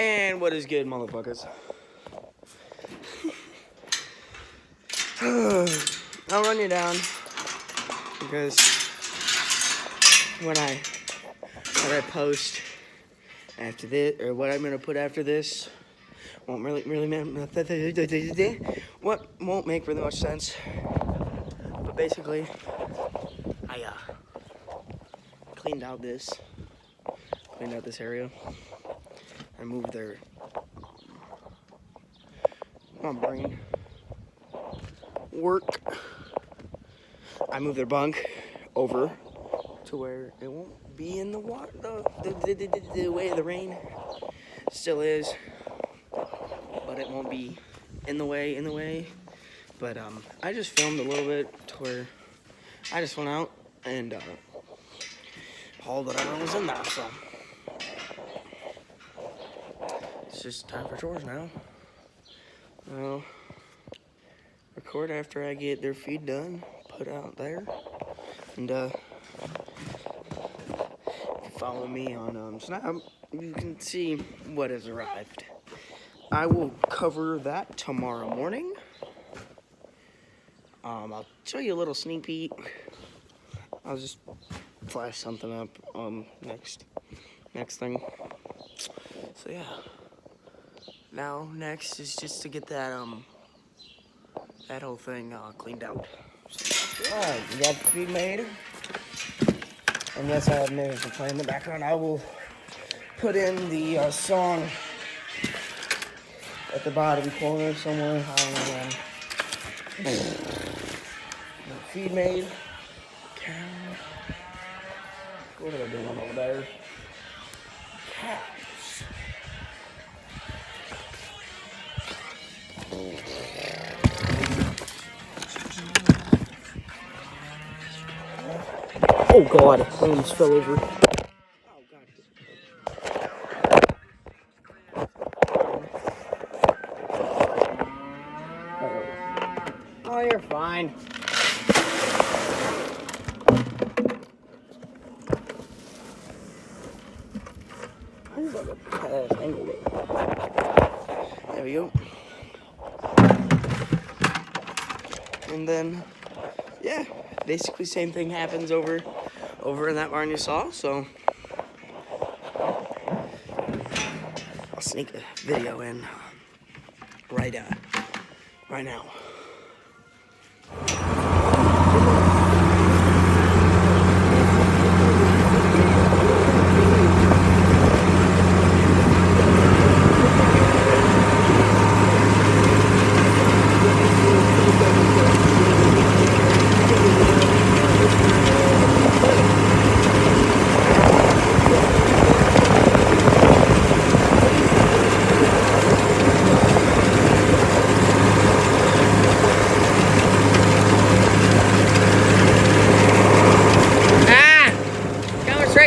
And what is good, motherfuckers? I'll run you down because what I post after this, or what I'm gonna put after this, won't really won't make really much sense. But basically, I cleaned out this area. I moved their brain work. I moved their bunk over to where it won't be in the water. The way the rain still is, but it won't be in the way. But I just filmed a little bit to where I just went out and hauled whatever was in there. So it's just time for chores now. I'll record after I get their feed done, put out there, and if you follow me on Snap, you can see what has arrived. I will cover that tomorrow morning. I'll show you a little sneak peek. I'll just flash something up next thing. So yeah. Now next is just to get that whole thing cleaned out. Alright, we got the feed made. And yes, I have music to play in the background. I will put in the song at the bottom corner somewhere. I don't know when. Feed made. What are they doing over there? Cows. Oh God, I almost fell over. Oh God. Oh, you're fine. I just got a badass angle there. There we go. And then, yeah, basically same thing happens over in that barn you saw. So I'll sneak a video in right now.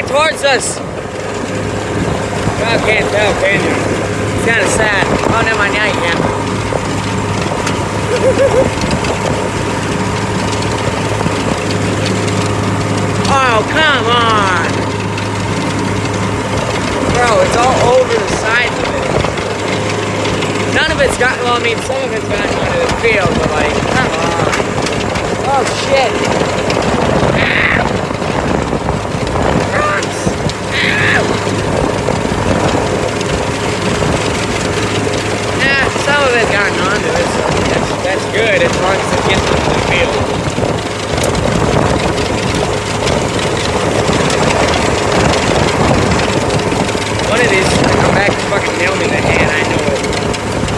Towards us. God can't tell, can you? It's kind of sad. Oh, never mind. Now you can. Oh, come on. Bro, it's all over the sides of it. None of it's got, well, I mean, some of it's gotten onto the field, but like, come on. Oh, shit. Some of it gotten onto it, so that's good as long as it gets into the field. One of these is gonna come back and fucking nail me in the head, I know it.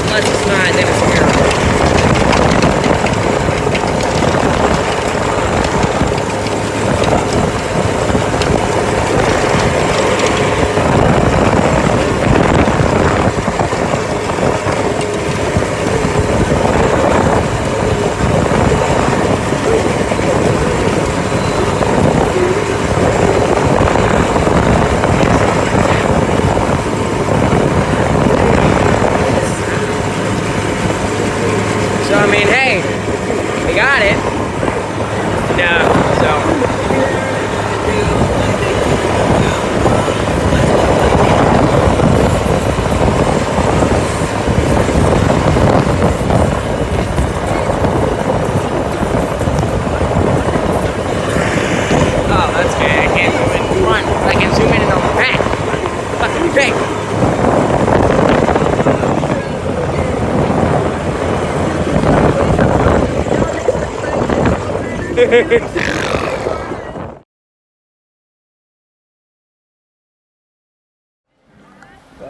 Unless it's not, then it's a miracle. Well,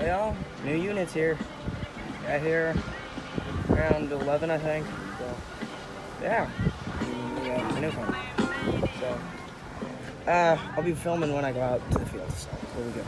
y'all, new units here. Got here around 11, I think. So, yeah. The new one. So, I'll be filming when I go out to the field. So, here we go.